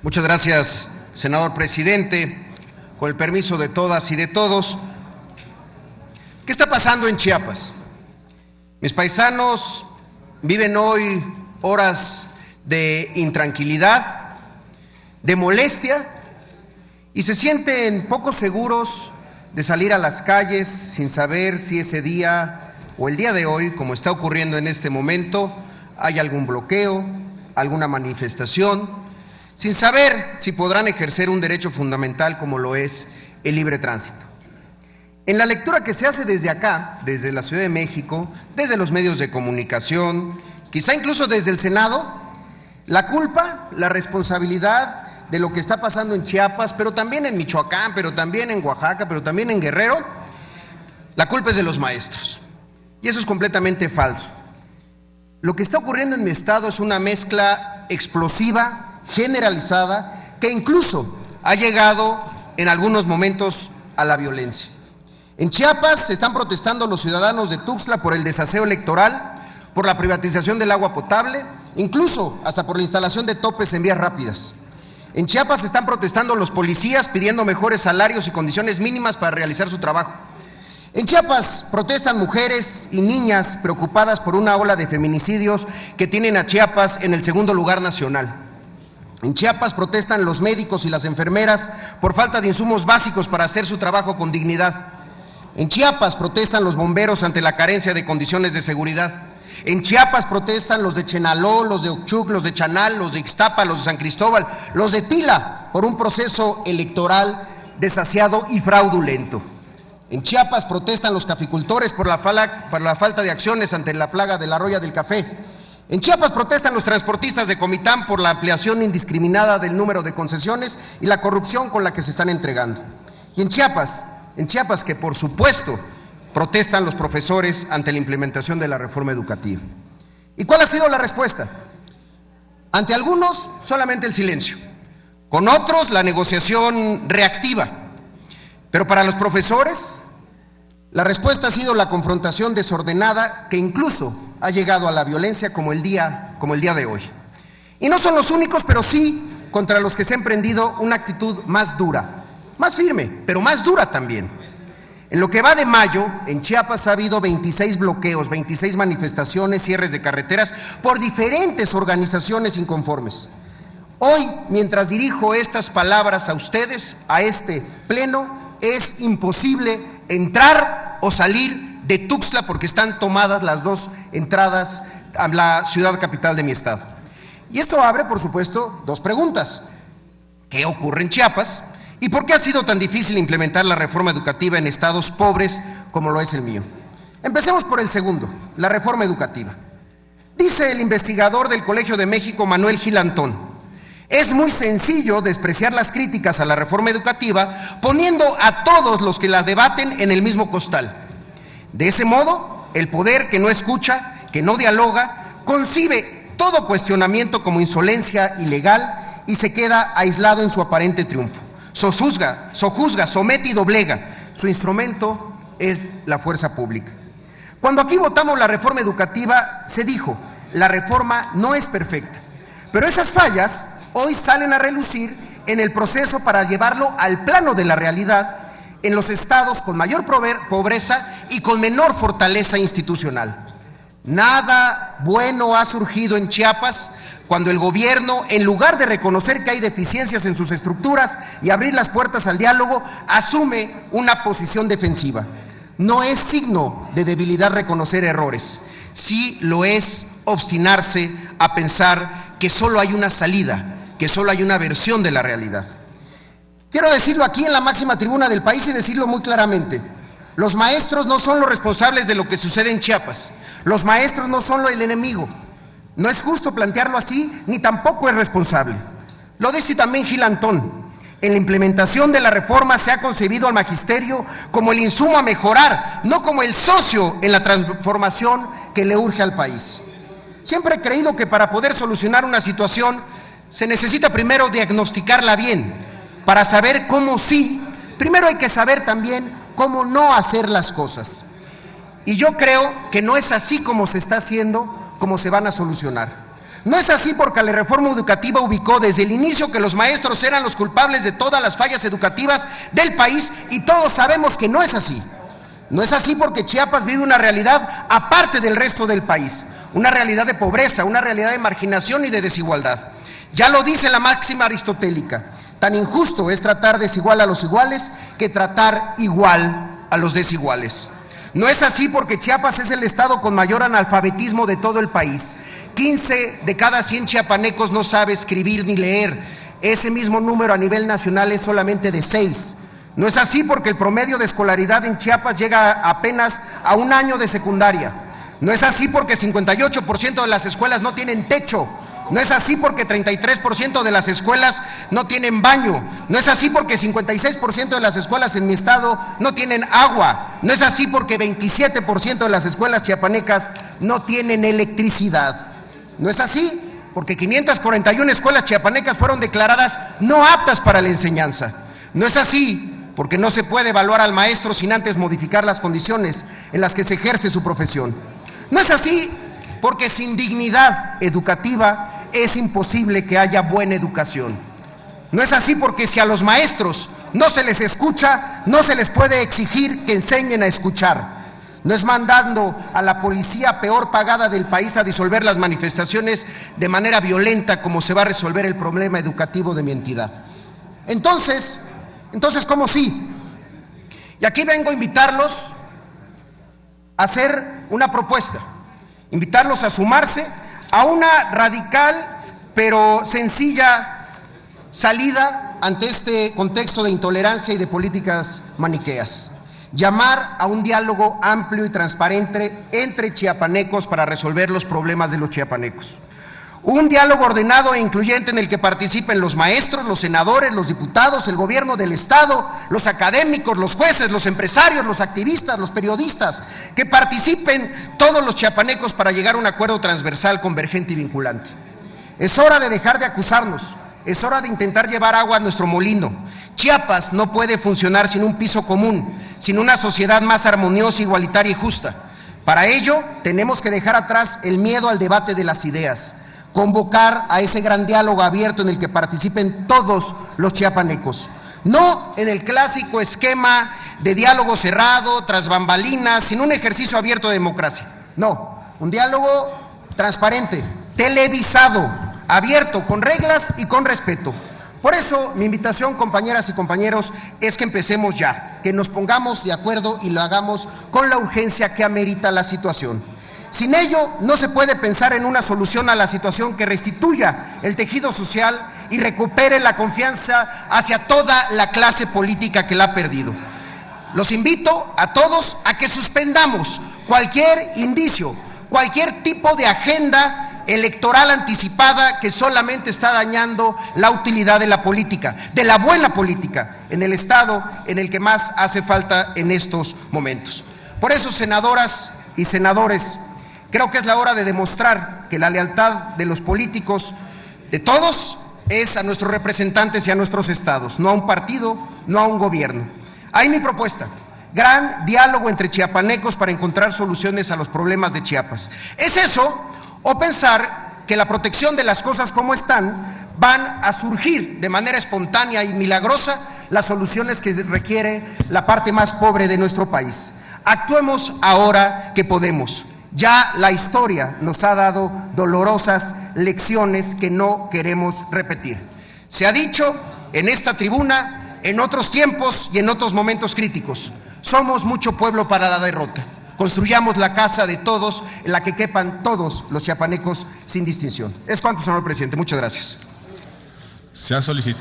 Muchas gracias, senador presidente. Con el permiso de todas y de todos, ¿qué está pasando en Chiapas? Mis paisanos viven hoy horas de intranquilidad, de molestia, y se sienten poco seguros de salir a las calles sin saber si ese día o el día de hoy, como está ocurriendo en este momento, hay algún bloqueo, alguna manifestación, sin saber si podrán ejercer un derecho fundamental como lo es el libre tránsito. En la lectura que se hace desde acá, desde la Ciudad de México, desde los medios de comunicación, quizá incluso desde el Senado, la culpa, la responsabilidad de lo que está pasando en Chiapas, pero también en Michoacán, pero también en Oaxaca, pero también en Guerrero, la culpa es de los maestros. Y eso es completamente falso. Lo que está ocurriendo en mi estado es una mezcla explosiva, generalizada, que incluso ha llegado en algunos momentos a la violencia. En Chiapas se están protestando los ciudadanos de Tuxtla por el desaseo electoral, por la privatización del agua potable, incluso hasta por la instalación de topes en vías rápidas. En Chiapas se están protestando los policías pidiendo mejores salarios y condiciones mínimas para realizar su trabajo. En Chiapas protestan mujeres y niñas preocupadas por una ola de feminicidios que tienen a Chiapas en el segundo lugar nacional. En Chiapas protestan los médicos y las enfermeras por falta de insumos básicos para hacer su trabajo con dignidad. En Chiapas protestan los bomberos ante la carencia de condiciones de seguridad. En Chiapas protestan los de Chenaló, los de Ochuc, los de Chanal, los de Ixtapa, los de San Cristóbal, los de Tila, por un proceso electoral desasiado y fraudulento. En Chiapas protestan los caficultores por la falta de acciones ante la plaga de la roya del café. En Chiapas protestan los transportistas de Comitán por la ampliación indiscriminada del número de concesiones y la corrupción con la que se están entregando. Y en Chiapas que por supuesto protestan los profesores ante la implementación de la reforma educativa. ¿Y cuál ha sido la respuesta? Ante algunos, solamente el silencio. Con otros, la negociación reactiva. Pero para los profesores, la respuesta ha sido la confrontación desordenada que incluso ha llegado a la violencia como el día de hoy. Y no son los únicos, pero sí contra los que se ha emprendido una actitud más dura, más firme, pero más dura también. En lo que va de mayo, en Chiapas ha habido 26 bloqueos, 26 manifestaciones, cierres de carreteras por diferentes organizaciones inconformes. Hoy, mientras dirijo estas palabras a ustedes, a este pleno, es imposible entrar o salir de Tuxtla porque están tomadas las dos entradas a la ciudad capital de mi estado. Y esto abre, por supuesto, dos preguntas. ¿Qué ocurre en Chiapas? ¿Y por qué ha sido tan difícil implementar la reforma educativa en estados pobres como lo es el mío? Empecemos por el segundo, la reforma educativa. Dice el investigador del Colegio de México, Manuel Gil Antón: es muy sencillo despreciar las críticas a la reforma educativa poniendo a todos los que la debaten en el mismo costal. De ese modo, el poder que no escucha, que no dialoga, concibe todo cuestionamiento como insolencia ilegal y se queda aislado en su aparente triunfo. Sojuzga, somete y doblega. Su instrumento es la fuerza pública. Cuando aquí votamos la reforma educativa, se dijo: la reforma no es perfecta, pero esas fallas hoy salen a relucir en el proceso para llevarlo al plano de la realidad en los estados con mayor pobreza y con menor fortaleza institucional. Nada bueno ha surgido en Chiapas cuando el gobierno, en lugar de reconocer que hay deficiencias en sus estructuras y abrir las puertas al diálogo, asume una posición defensiva. No es signo de debilidad reconocer errores, sí lo es obstinarse a pensar que solo hay una salida, que solo hay una versión de la realidad. Quiero decirlo aquí en la máxima tribuna del país y decirlo muy claramente: los maestros no son los responsables de lo que sucede en Chiapas. Los maestros no son el enemigo. No es justo plantearlo así, ni tampoco es responsable. Lo dice también Gil Antón: en la implementación de la reforma se ha concebido al magisterio como el insumo a mejorar, no como el socio en la transformación que le urge al país. Siempre he creído que para poder solucionar una situación se necesita primero diagnosticarla bien. Para saber cómo sí, primero hay que saber también cómo no hacer las cosas. Y yo creo que no es así como se está haciendo, como se van a solucionar. No es así porque la reforma educativa ubicó desde el inicio que los maestros eran los culpables de todas las fallas educativas del país, y todos sabemos que no es así. No es así porque Chiapas vive una realidad aparte del resto del país, una realidad de pobreza, una realidad de marginación y de desigualdad. Ya lo dice la máxima aristotélica: tan injusto es tratar desigual a los iguales que tratar igual a los desiguales. No es así porque Chiapas es el estado con mayor analfabetismo de todo el país. 15 de cada 100 chiapanecos no sabe escribir ni leer. Ese mismo número a nivel nacional es solamente de 6. No es así porque el promedio de escolaridad en Chiapas llega apenas a 1 año de secundaria. No es así porque 58% de las escuelas no tienen techo. No es así porque 33% de las escuelas no tienen baño. No es así porque 56% de las escuelas en mi estado no tienen agua. No es así porque 27% de las escuelas chiapanecas no tienen electricidad. No es así porque 541 escuelas chiapanecas fueron declaradas no aptas para la enseñanza. No es así porque no se puede evaluar al maestro sin antes modificar las condiciones en las que se ejerce su profesión. No es así porque sin dignidad educativa es imposible que haya buena educación. No es así porque si a los maestros no se les escucha, no se les puede exigir que enseñen a escuchar. No es mandando a la policía peor pagada del país a disolver las manifestaciones de manera violenta como se va a resolver el problema educativo de mi entidad. Entonces, ¿cómo sí? Y aquí vengo a invitarlos a hacer una propuesta, invitarlos a sumarse a una radical pero sencilla salida ante este contexto de intolerancia y de políticas maniqueas. Llamar a un diálogo amplio y transparente entre chiapanecos para resolver los problemas de los chiapanecos. Un diálogo ordenado e incluyente en el que participen los maestros, los senadores, los diputados, el gobierno del estado, los académicos, los jueces, los empresarios, los activistas, los periodistas, que participen todos los chiapanecos para llegar a un acuerdo transversal, convergente y vinculante. Es hora de dejar de acusarnos, es hora de intentar llevar agua a nuestro molino. Chiapas no puede funcionar sin un piso común, sin una sociedad más armoniosa, igualitaria y justa. Para ello, tenemos que dejar atrás el miedo al debate de las ideas, convocar a ese gran diálogo abierto en el que participen todos los chiapanecos. No en el clásico esquema de diálogo cerrado, tras bambalinas, sin un ejercicio abierto de democracia. No, un diálogo transparente, televisado, abierto, con reglas y con respeto. Por eso, mi invitación, compañeras y compañeros, es que empecemos ya, que nos pongamos de acuerdo y lo hagamos con la urgencia que amerita la situación. Sin ello, no se puede pensar en una solución a la situación que restituya el tejido social y recupere la confianza hacia toda la clase política que la ha perdido. Los invito a todos a que suspendamos cualquier indicio, cualquier tipo de agenda electoral anticipada que solamente está dañando la utilidad de la política, de la buena política, en el estado en el que más hace falta en estos momentos. Por eso, senadoras y senadores, creo que es la hora de demostrar que la lealtad de los políticos, de todos, es a nuestros representantes y a nuestros estados, no a un partido, no a un gobierno. Ahí mi propuesta: gran diálogo entre chiapanecos para encontrar soluciones a los problemas de Chiapas. ¿Es eso o pensar que la protección de las cosas como están van a surgir de manera espontánea y milagrosa las soluciones que requiere la parte más pobre de nuestro país? Actuemos ahora que podemos. Ya la historia nos ha dado dolorosas lecciones que no queremos repetir. Se ha dicho en esta tribuna, en otros tiempos y en otros momentos críticos: somos mucho pueblo para la derrota. Construyamos la casa de todos, en la que quepan todos los chiapanecos sin distinción. Es cuanto, señor presidente. Muchas gracias. Se ha solicitado.